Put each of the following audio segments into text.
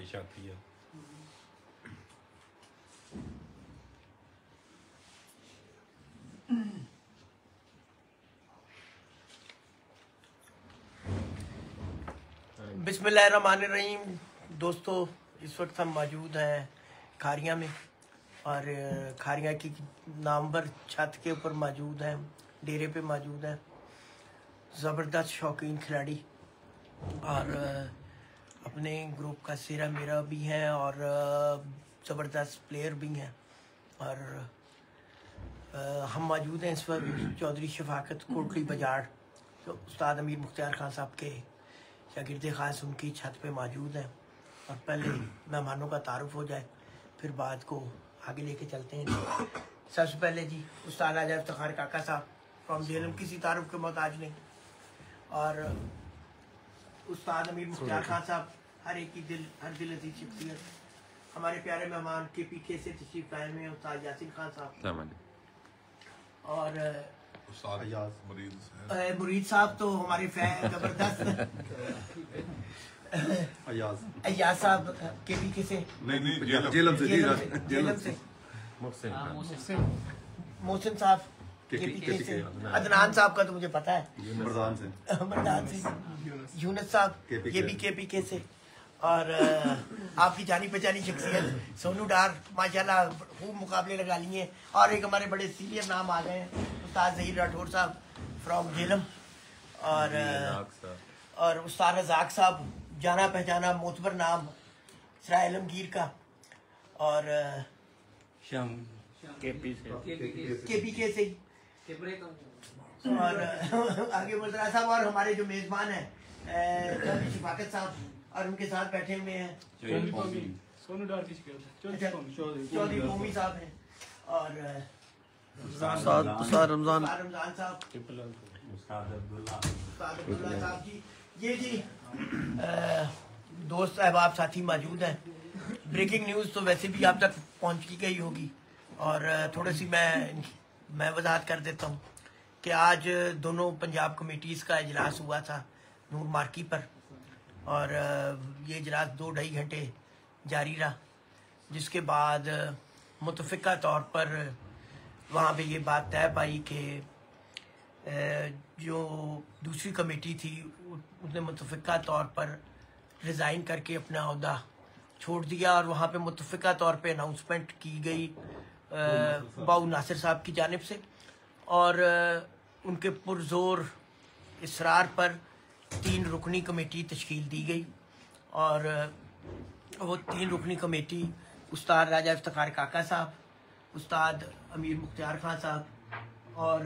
शादी है बिस्मिल्लाहिर्रहमानिर्रहीम। दोस्तों, इस वक्त हम मौजूद हैं खारिया में और खारिया की नामवर छत के ऊपर मौजूद हैं, डेरे पे मौजूद हैं। ज़बरदस्त शौकीन खिलाड़ी और अपने ग्रुप का सिरा मेरा भी है और ज़बरदस्त प्लेयर भी हैं। और हम मौजूद हैं इस वक्त चौधरी शफाकत कोटली बजाड़, तो उस्ताद अमीर मुख्तार खान साहब के शागिर्द खास उनकी छत पे मौजूद हैं। और पहले मेहमानों का तारुफ हो जाए, फिर बात को आगे लेके चलते हैं। सबसे पहले जी उस्ताद आजा इफ्तिखार काका साहब फ्रॉम जेलम, किसी तारुफ के मोहताज नहीं। और उस्ताद अमीर मुख्तार खान साहब, हर एक की हर दिल अजीज शख्सियत। हमारे प्यारे मेहमान के पीछे से तशरीफ लाए हुए हैं उस्ताद यासीन खान साहब और मुरीद साहब, तो हमारे फैन जबरदस्त अयाज साहब के पीछे से जेलम से मोहसिन साहब के पीछे से, अदनान साहब का तो मुझे पता है, मरदान से यूनुस साहब ये भी के पीछे से। और आपकी जानी पहचानी शख्सियत सोनू डार माशाल्लाह खूब मुकाबले लगा लिए। और एक हमारे बड़े सीनियर नाम आ गए हैं उस्ताद ज़हीर राठौर साहब फ्रॉम जेलम और उस्ताद रज़ाक साहब, जाना पहचाना मोतबर नाम सरा आलमगीर का। और के से और आगे मुल्तरा साहब और हमारे जो मेज़बान हैं शफाकत साहब और उनके साथ बैठे हुए हैं चौधरी कौमी साहब हैं और रमजान साहब, उस्ताद अब्दुल्ला साहब जी। ये जी दोस्त अहबाब साथी मौजूद हैं। ब्रेकिंग न्यूज़ तो वैसे भी आप तक पहुंच की गई होगी और थोड़ी सी मैं वजाहत कर देता हूं कि आज दोनों पंजाब कमेटीज़ का इजलास हुआ था नूर मार्की पर और ये इजलास 2-2.5 घंटे जारी रहा, जिसके बाद मुतफ़िका तौर पर वहाँ पे ये बात तय पाई कि जो दूसरी कमेटी थी उसने मुतफ़िका तौर पर रिज़ाइन करके अपना अहदा छोड़ दिया और वहाँ पे मुतफ़िका तौर पे अनाउंसमेंट की गई बाऊ नासिर साहब की जानिब से और उनके पुरज़ोर इसरार पर 3 रुकनी कमेटी तश्कील दी गई। और वो 3 रुकनी कमेटी उस्ताद राजा इफ्तिखार काका साहब, उस्ताद अमीर मुख्तार खान साहब और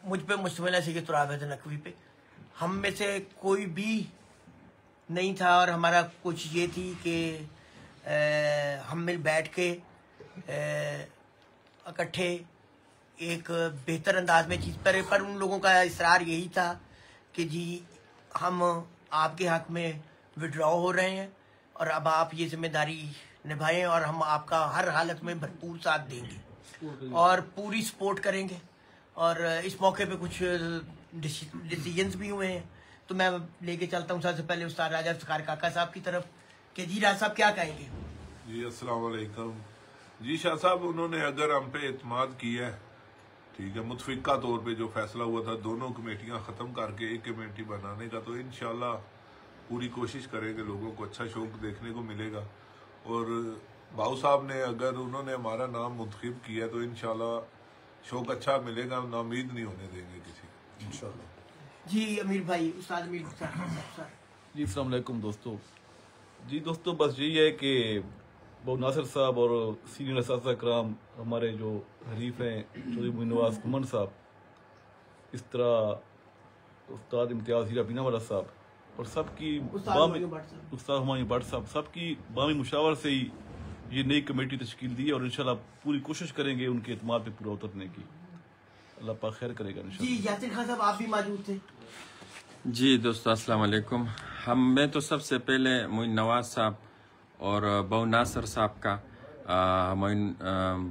मुझ पे मुश्तमिल है सैयद तुराब नकवी पे। हम में से कोई भी नहीं था और हमारा कुछ ये थी कि हम मिल बैठ के इकट्ठे एक बेहतर अंदाज में चीज़ पर उन लोगों का इसरार यही था कि जी हम आपके हक में विड्रॉ हो रहे हैं और अब आप ये जिम्मेदारी निभाएं और हम आपका हर हालत में भरपूर साथ देंगे और पूरी सपोर्ट करेंगे। और इस मौके पे कुछ डिसीजंस भी हुए हैं, तो मैं लेके चलता हूँ सबसे पहले उस्ताद राजा इफ्तिखार काका साहब की तरफ कि जी राज साहब क्या कहेंगे। जी अस्सलाम वालेकुम। जी शाह साहब, उन्होंने अगर हम पे एतमाद किया है, ठीक है, मुतफिका तौर पे जो फैसला हुआ था दोनों कमेटियां ख़त्म करके एक कमेटी बनाने का, तो इंशाल्लाह पूरी कोशिश करेंगे, लोगों को अच्छा शौक देखने को मिलेगा। और बाऊ साहब ने अगर उन्होंने हमारा नाम मुंतखब किया तो इंशाल्लाह शौक अच्छा मिलेगा, नाउमीद नहीं होने देंगे किसी को इंशाल्लाह। जी अमीर भाई, उस्ताद अमीर सर। जी अस्सलाम वालेकुम दोस्तों। जी दोस्तों, बस यही है कि बाऊ नासिर साहब और सीनियर असातिज़ा कराम हमारे जो हरीफ हैं चौधरी नवाज कुमन साहब इस तरह उस्ताद इम्तियाज हीरा बीना वाला साहब और सबकी उस्ताद हुमायूं भट्ट साहब सबकी बामी मुशावर से ही ये नई कमेटी तश्कील दी है और इंशाल्लाह पूरी कोशिश करेंगे उनके एतमाद पे पूरा उतरने की। अल्लाह पाक खैर करेगा जी। इंशाल्लाह। यासिर खान साहब आप भी मौजूद थे। जी दोस्तों अस्सलाम वालेकुम। मैं तो सबसे पहले मोइन नवाज साहब और बहु नासर साहब का, मोइन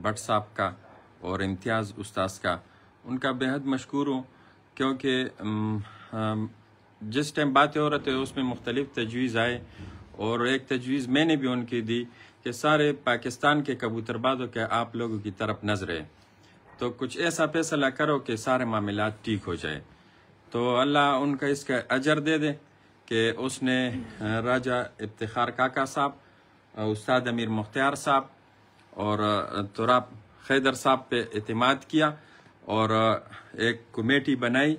भट्ट साहब का और इम्तियाज़ उस्ताद का उनका बेहद मशकूर हूँ, क्योंकि जिस टाइम बातें हो रहे थे उसमें मुख्तलिफ तजवीज़ आए और एक तजवीज़ मैंने भी उनकी दी कि सारे पाकिस्तान के कबूतरबाजों के आप लोगों की तरफ नजरें, तो कुछ ऐसा फैसला करो कि सारे मामलात ठीक हो जाए। तो अल्लाह उनका इसका अजर दे दे कि उसने राजा इफ्तिखार काका साहब, उस्ताद अमीर मुख्तार साहब और तुराब खैदर साहब पे एतमाद किया और एक कमेटी बनाई।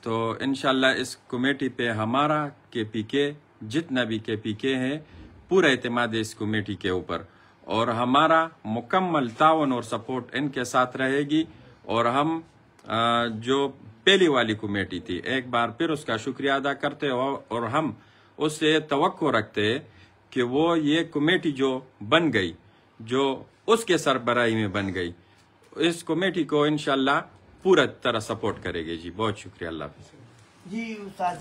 तो इंशाल्लाह इस कमेटी पे हमारा KPK जितना भी KPK है पूरा एतमाद है इस कमेटी के ऊपर और हमारा मुकम्मल तावन और सपोर्ट इनके साथ रहेगी। और हम जो पहली वाली कमेटी थी एक बार फिर उसका शुक्रिया अदा करते हो और हम उससे तवक्को रखते हैं कि वो ये कमेटी जो बन गई, जो उसके सरबराही में बन गई, इस कमेटी को इंशाल्लाह पूरा तरह सपोर्ट करेगी। जी बहुत शुक्रिया। अल्लाह हाफ़िज़। जी उस्ताद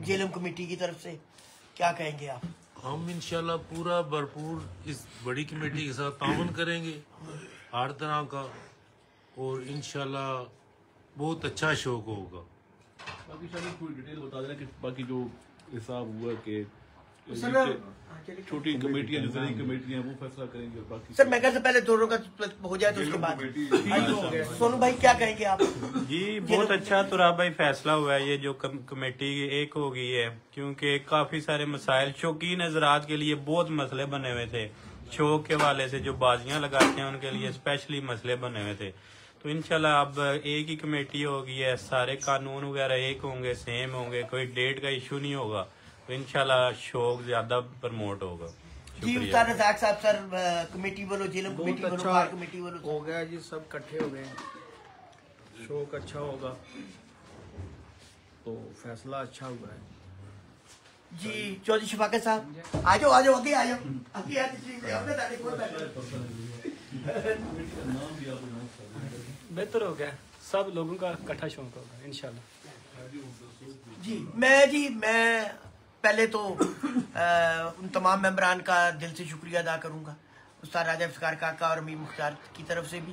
जेलम कमेटी की तरफ से क्या कहेंगे आप? हम इंशाल्लाह पूरा भरपूर इस बड़ी कमेटी के साथ ताउन करेंगे हर तरह का और इंशाल्लाह बहुत अच्छा शौक होगा। बाकी शायद पूरी डिटेल बता देना कि बाकी जो हिसाब हुआ कि छोटी कमेटियां जो बड़ी कमेटियां वो फैसला करेंगे और बाकी सर मैं से पहले दोनों का हो जाए तो उसके बाद सोनू भाई क्या कहेंगे आप? जी बहुत अच्छा तुराब भाई फैसला हुआ है। ये जो कमेटी एक हो गई है, क्योंकि काफी सारे मसाइल शौकीन हजरात के लिए बहुत मसले बने हुए थे। शौक के वाले से जो बाजियां लगाते हैं उनके लिए स्पेशली मसले बने हुए थे। तो इंशाल्लाह अब एक ही कमेटी होगी है, सारे कानून वगैरह एक होंगे, सेम होंगे, कोई डेट का इशू नहीं होगा। तो इंशाल्लाह शौक ज्यादा प्रमोट होगा। जी उस्ताद रज़ाक साहब सर कमेटी बोलो, जेलम कमेटी बोलो, बार कमेटी बोलो। हो गया जी, सब इकट्ठे हो गए, शौक अच्छा होगा तो फैसला अच्छा हुआ है। जी चौधरी शफाकत साहब आ जाओ आगे आ जाओ आगे बेहतर हो गया, सब लोगों का इकट्ठा शौक होगा इंशाल्लाह। जी मैं पहले तो उन तमाम मेंबरान का दिल से शुक्रिया अदा करूंगा, उस्ताद राजा इफ्तिखार काका और अमीर मुख्तार की तरफ से भी,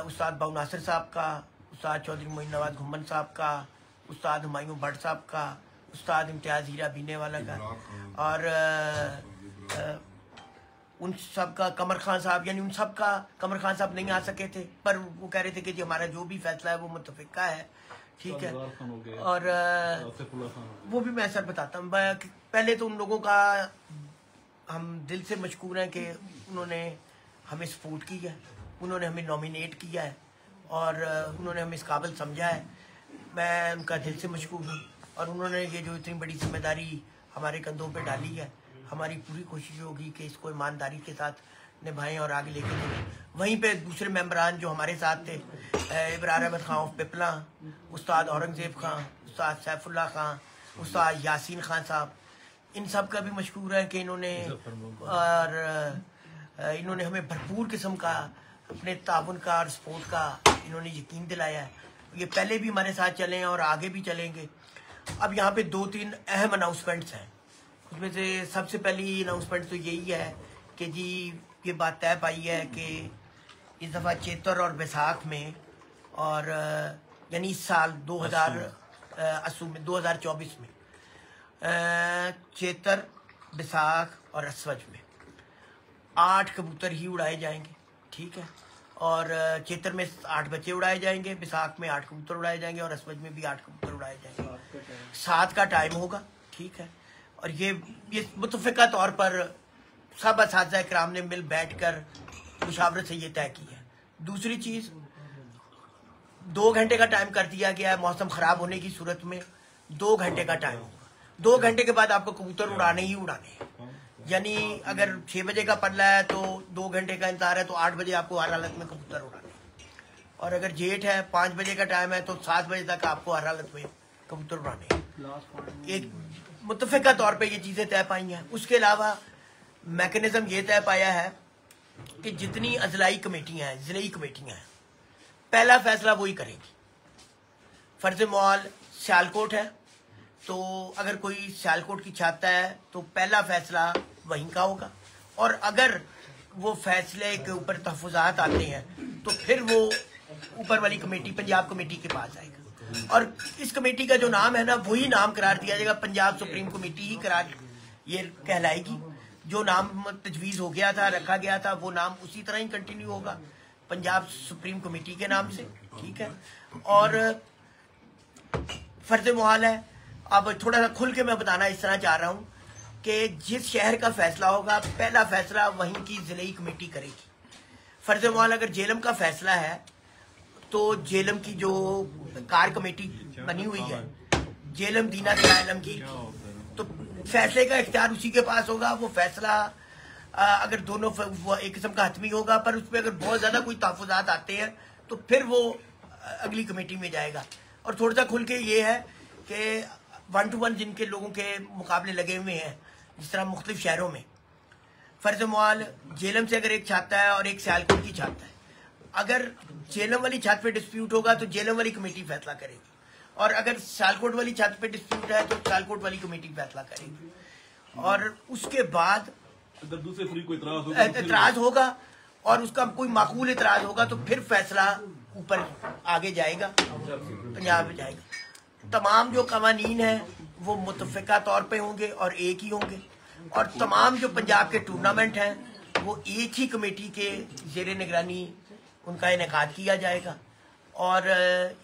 उस्ताद बहु नासिर साहब का, उस्ताद चौधरी मोइन नवाज घुम्मन साहब का, उस्ताद हुमायूं भट्ट साहब का, उस्ताद इम्तियाज हीरा बीने वाला का और उन सब का कमर खान साहब, यानी उन सब का कमर खान साहब नहीं आ सके थे पर वो कह रहे थे कि जी हमारा जो भी फैसला है वो मुतफिका है, ठीक है। और वो भी मैं सर बताता हूँ। पहले तो उन लोगों का हम दिल से मशकूर हैं कि उन्होंने हमें सपोर्ट किया है, उन्होंने हमें नॉमिनेट किया है और उन्होंने हमें इस काबिल समझा है। मैं उनका दिल से मशकूर हूँ और उन्होंने ये जो इतनी बड़ी जिम्मेदारी हमारे कंधों पे डाली है, हमारी पूरी कोशिश होगी कि इसको ईमानदारी के साथ निभाएं और आगे लेके चलें। वहीं पे दूसरे मेंबरान जो हमारे साथ थे, इब्रार अहमद खां ऑफ पिपला, उस्ताद औरंगजेब खां, उस्ताद सैफुल्लाह खां, उस्ताद यासीन खान साहब, इन सब का भी मशकूर है कि इन्होंने हमें भरपूर किस्म का अपने ताउन का और सपोर्ट का इन्होंने यकीन दिलाया है। ये पहले भी हमारे साथ चले हैं और आगे भी चलेंगे। अब यहाँ पे 2-3 अहम अनाउंसमेंट्स हैं, उसमें से सबसे पहली अनाउंसमेंट तो यही है कि जी ये बात तय पाई है कि इस दफ़ा चेतर और बैसाख में और यानी इस साल 2024 में चेतर, बैसाख और असवज में 8 कबूतर ही उड़ाए जाएंगे, ठीक है। और चेतर में 8 बच्चे उड़ाए जाएंगे, बैसाख में 8 कबूतर उड़ाए जाएंगे और असवज में भी 8 कबूतर उड़ाए जाएंगे। 7 का टाइम होगा, ठीक है। और ये मुतफ़िका तौर पर सब असातिज़ा इकराम ने मिल बैठकर मुशावरत से ये तय की है। दूसरी चीज़ 2 घंटे का टाइम कर दिया गया है, मौसम ख़राब होने की सूरत में 2 घंटे का टाइम होगा। 2 घंटे के बाद आपको कबूतर उड़ाने ही उड़ाने हैं। यानी अगर 6 बजे का पल्ला है तो 2 घंटे का इंतजार है तो 8 बजे आपको हर हालत में कबूतर उड़ाने हैं। और अगर जेठ है 5 बजे का टाइम है तो 7 बजे तक आपको हर हालत में कबूतर उड़ाने हैं। एक मुतफ़िका तौर पे ये चीज़ें तय पाई हैं। उसके अलावा मैकेनिज्म ये तय पाया है कि जितनी अजलाई कमेटियाँ हैं, ज़िलाई कमेटियाँ हैं, पहला फैसला वही करेंगी। फर्ज मॉल सियालकोट है तो अगर कोई सियालकोट की चाहता है तो पहला फैसला वहीं का होगा, और अगर वो फैसले के ऊपर तहफ़्फ़ुज़ात आते हैं तो फिर वो ऊपर वाली कमेटी पंजाब कमेटी के पास आएगा, और इस कमेटी का जो नाम है ना वही नाम करार दिया जाएगा। पंजाब सुप्रीम कमेटी ही करार ये कहलाएगी। जो नाम तजवीज़ हो गया था, रखा गया था, वो नाम उसी तरह ही कंटिन्यू होगा, पंजाब सुप्रीम कमेटी के नाम से। ठीक है, और फर्ज मुहाल है। अब थोड़ा सा खुल के मैं बताना इस तरह चाह रहा हूँ कि जिस शहर का फैसला होगा पहला फैसला वहीं की ज़िलाई कमेटी करेगी। फर्ज मुहाल अगर जेलम का फैसला है तो जेलम की जो कार कमेटी बनी हुई है, जेलम दीना आलमगीर, तो फैसले का इख्तियार उसी के पास होगा। वो फैसला अगर दोनों वो एक किस्म का हतमी होगा, पर उसमें अगर बहुत ज्यादा कोई तहफ़्फ़ुज़ात आते हैं तो फिर वो अगली कमेटी में जाएगा। और थोड़ा सा खुल के ये है कि 1 to 1 जिनके लोगों के मुकाबले लगे हुए हैं, जिस तरह मुख्तलिफ शहरों में, फर्ज मुआल जेलम से अगर एक छाता है और एक सियालकोट की छाता है, अगर जेलम वाली छत पे डिस्प्यूट होगा तो जेलम वाली कमेटी फैसला करेगी, और अगर सियालकोट वाली छत पे डिस्प्यूट है तो सियालकोट वाली कमेटी फैसला करेगी। और उसके बाद अगर दूसरे फ्री को इतराज होगा और उसका कोई माकूल इतराज होगा तो फिर फैसला ऊपर आगे जाएगा, पंजाब में जाएगा। तमाम जो कवानीन हैं वो मुतफ़िका तौर पे होंगे और एक ही होंगे, और तमाम जो पंजाब के टूर्नामेंट हैं वो एक ही कमेटी के ज़ेरे निगरानी उनका इनेकाद किया जाएगा। और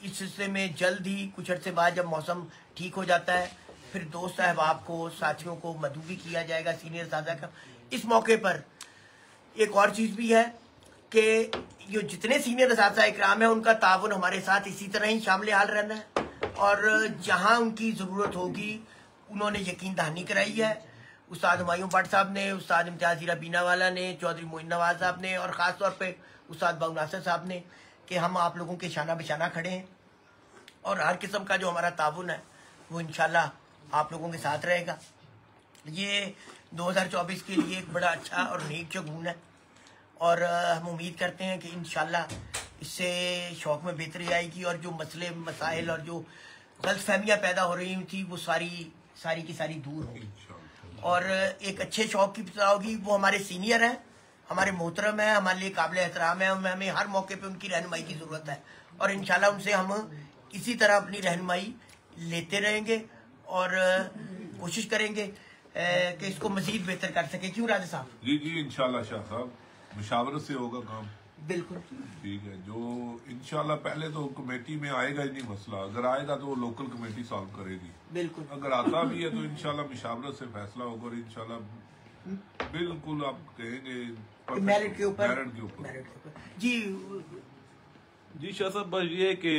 इस सिलसिले में जल्द ही कुछ अर्से बाद जब मौसम ठीक हो जाता है फिर दोस्त अहबाब को, साथियों को मदऊ भी किया जाएगा सीनियर साझा का। इस मौके पर एक और चीज़ भी है कि जो जितने सीनियर साझा इकराम है उनका ताउन हमारे साथ इसी तरह ही शामिल हाल रहना है, और जहाँ उनकी ज़रूरत होगी उन्होंने यकीन दहानी कराई है। उस्ताद हुमायूं भट्ट साहब ने, उस्ताद इम्तियाज़ हीरा बीनावाला ने, चौधरी मोइन नवाज साहब ने, और ख़ास तौर पे उस्ताद बाबू नासिर साहब ने, कि हम आप लोगों के शाना बिशाना खड़े हैं, और हर किस्म का जो हमारा ताउन है वो इंशाल्लाह आप लोगों के साथ रहेगा। ये 2024 के लिए एक बड़ा अच्छा और नेक शगुन है, और हम उम्मीद करते हैं कि इंशाल्लाह इससे शौक़ में बेहतरी आएगी, और जो मसले मसाइल और जो गलतफहमियाँ पैदा हो रही थी वो सारी की सारी दूर होगी, और एक अच्छे शौक़ की इब्तिदा होगी। वो हमारे सीनियर हैं, हमारे मोहतरम है, हमारे लिए काबिल एहतराम है, हमें हर मौके पे उनकी रहनुमाई की ज़रूरत है, और इंशाल्लाह उनसे हम इसी तरह अपनी रहनुमाई लेते रहेंगे और कोशिश करेंगे कि इसको मजीद बेहतर कर सके। क्यों राजा साहब? जी जी इंशाल्लाह शाह साहब, मुशावरत से होगा काम। बिल्कुल ठीक है, जो इंशाल्लाह पहले तो कमेटी में आएगा ही नहीं मसला, अगर आएगा तो वो लोकल कमेटी सॉल्व करेगी। बिल्कुल, अगर आता भी है तो इंशाल्लाह मुशावरत से फैसला होगा, और इंशाल्लाह बिल्कुल आप कहेंगे मेरिट के ऊपर जी शाह साहब। बस ये कि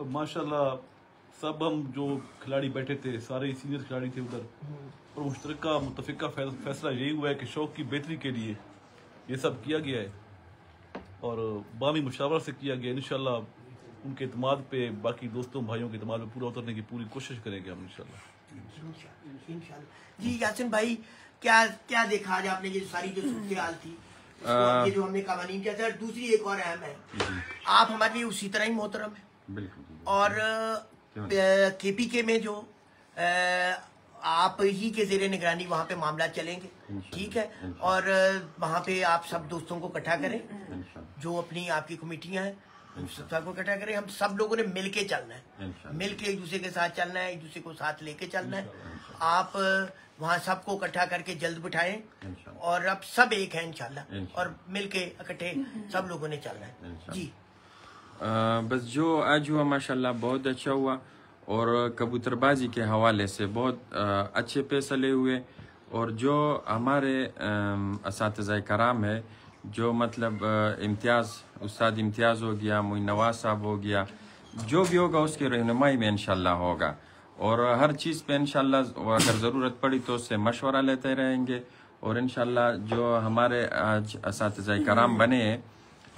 माशाल्लाह सब हम जो खिलाड़ी बैठे थे सारे सीनियर खिलाड़ी थे उधर, और मुश्तरका मुतफ़िका फैसला यही हुआ है कि शौक़ की बेहतरी के लिए ये सब किया गया है, और बामी मुशावरत से किया गया। इंशाल्लाह उनके इत्मीनान पे, बाकी दोस्तों भाइयों के इत्मीनान पे पूरा उतरने की पूरी कोशिश करेंगे हम इंशाल्लाह। जी यासिन भाई, क्या देखा आज आपने? ये सारी जो सूरत हाल थी, ये जो हमने कवानीन किया था, दूसरी एक और अहम है, आप हमारे लिए उसी तरह ही मोहतरम है, और KPK में जो आप ही के ज़ेरे निगरानी वहाँ पे मामला चलेंगे, ठीक है, और वहाँ पे आप सब दोस्तों को इकट्ठा करें, जो अपनी आपकी कमेटियाँ हैं सबको इकट्ठा करें। हम सब लोगों ने मिल के चलना है, मिल के एक दूसरे के साथ चलना है, एक दूसरे को साथ लेके चलना है। आप वहाँ सबको इकट्ठा करके जल्द बिठाएं, और अब सब एक है इंशाल्लाह, और मिल के इकट्ठे सब लोगों ने चलना है। जी बस जो आज हुआ माशाल्लाह बहुत अच्छा हुआ, और कबूतरबाजी के हवाले से बहुत अच्छे फैसले हुए, और जो हमारे असातिज़ा कराम है, जो मतलब उस्ताद इम्तियाज़ हो गया, मोइन नवाज साहब हो गया, जो भी होगा उसकी रहनुमाई में इंशाल्लाह होगा, और हर चीज़ पे इंशाल्लाह अगर ज़रूरत पड़ी तो उससे मशवरा लेते रहेंगे, और इंशाल्लाह जो हमारे आज असातिज़ा कराम बने हैं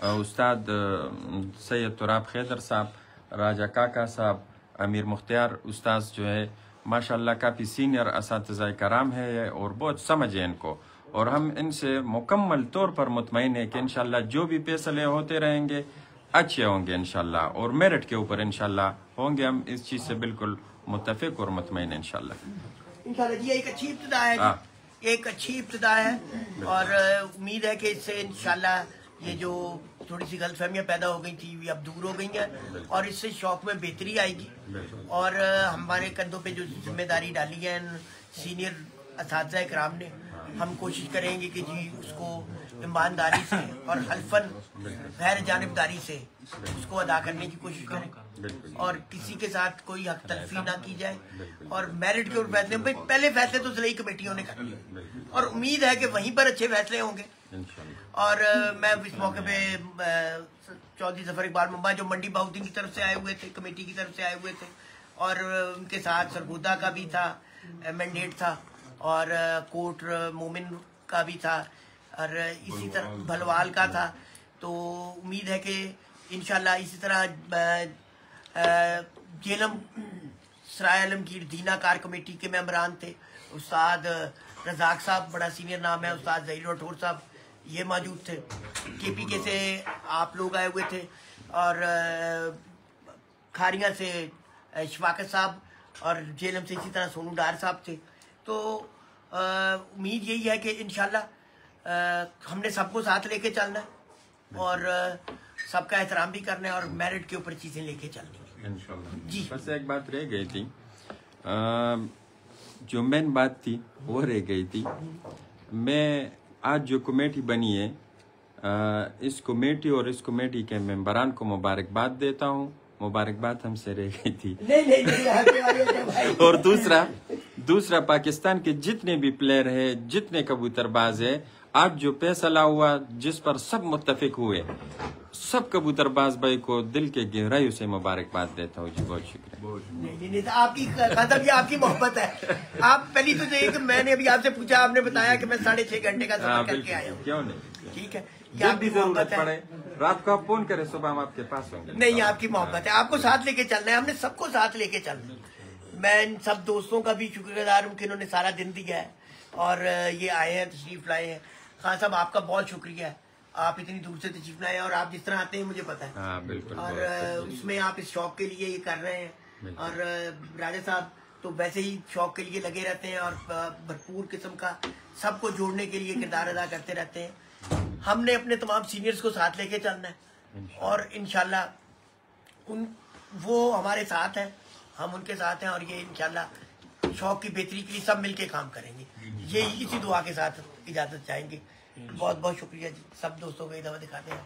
उस्ताद सैयद तुराब खैदर साहब, राजा काका साहब, अमीर मुख्तियार उस्ताद जो है माशाल्लाह काफ़ी सीनियर असातिज़ा कराम है और बहुत समझ है इनको, और हम इनसे मुकम्मल तौर पर मुतमईन है कि इंशाल्लाह जो भी फैसले होते रहेंगे अच्छे होंगे इंशाल्लाह, और मेरिट के ऊपर इंशाल्लाह होंगे। हम इस चीज़ से बिल्कुल मुत्तफिक और मुतमईन इंशाल्लाह। जी एक अच्छी इब्तिदा है, एक अच्छी इब्तिदा है, और उम्मीद है कि इससे इंशाल्लाह ये जो थोड़ी सी गलतफहमियां पैदा हो गई थी ये अब दूर हो गई हैं, और इससे शौक में बेहतरी आएगी। और हमारे कंधों पे जो जिम्मेदारी डाली है सीनियर असातिज़ा इकराम ने, हम कोशिश करेंगे कि जी उसको ईमानदारी से और हल्फन गैर जानिबदारी से उसको अदा करने की कोशिश करें, और किसी के साथ कोई हक तलफी ना की जाए, और मेरिट के ऊपर फैसले भाई पहले फैसले तो ज़िले कमेटियों ने कर लिए, और उम्मीद है कि वहीं पर अच्छे फैसले होंगे। और मैं इस मौके पे चौधरी जफर इकबाल मुंबई जो मंडी बाउद्दीन की तरफ से आए हुए थे, कमेटी की तरफ से आए हुए थे, और उनके साथ सरगोदा का भी था मैंडेट था, और कोट मोमिन का भी था, और इसी तरह भलवाल का था। तो उम्मीद है कि इंशाल्लाह इसी तरह जेलम सराय आलमगीर दीनाकार कमेटी के मेंबरान थे, उस्ताद रजाक साहब बड़ा सीनियर नाम है, उस्ताद जहीर राठौर साहब ये मौजूद थे, KPK से आप लोग आए हुए थे, और खारिया से शफाकत साहब, और जेलम से इसी तरह सोनू डार साहब थे। तो उम्मीद यही है कि इंशाल्लाह हमने सबको साथ लेके चलना है, और सबका एहतराम भी करना है, और मेरिट के ऊपर चीज़ें लेके चलनी है इंशाल्लाह। जी बस एक बात रह गई थी, जो मेन बात थी वो रह गई थी। मैं आज जो कमेटी बनी है इस कमेटी और इस कमेटी के मेंबरान को मुबारकबाद देता हूँ। मुबारकबाद हमसे रह गई थी। नहीं। और दूसरा पाकिस्तान के जितने भी प्लेयर है, जितने कबूतरबाज है, आज जो फैसला हुआ जिस पर सब मुत्तफिक हुए, सब कबूतरबाज भाई को दिल के गहराइयों से मुबारकबाद देता हूँ जी। बहुत शुक्रिया। नहीं तो आपकी खातर आपकी मोहब्बत है। आप पहली तो देखिए मैंने अभी आपसे पूछा, आपने बताया कि मैं 6.5 घंटे का सफर करके आया हूँ। क्यों नहीं, ठीक है, जब भी जरूरत पड़े रात को आप फोन करें, सुबह हम आपके पास होंगे। नहीं आपकी मोहब्बत है, आपको साथ लेके चलना है, हमने सबको साथ लेके चलना है। मैं इन सब दोस्तों का भी शुक्रगुजार हूँ कि इन्होंने सारा दिन दिया है और ये आए हैं, तशरीफ लाए हैं। खान साहब आपका बहुत शुक्रिया है, आप इतनी दूर से तशरीफ लाए, और आप जिस तरह आते हैं मुझे पता है। हाँ, बिल्कुल। और उसमें आप इस शौक के लिए ये कर रहे हैं, और राजा साहब तो वैसे ही शौक के लिए लगे रहते हैं, और भरपूर किस्म का सबको जोड़ने के लिए किरदार अदा करते रहते हैं। हमने अपने तमाम सीनियर्स को साथ लेके चलना है, और इंशाल्लाह वो हमारे साथ हैं, हम उनके साथ हैं, और ये इंशाल्लाह शौक की बेहतरी के लिए सब मिलके काम करेंगे। ये इसी दुआ के साथ इजाजत चाहेंगे। बहुत बहुत शुक्रिया जी, सब दोस्तों को ये दवा दिखाते हैं।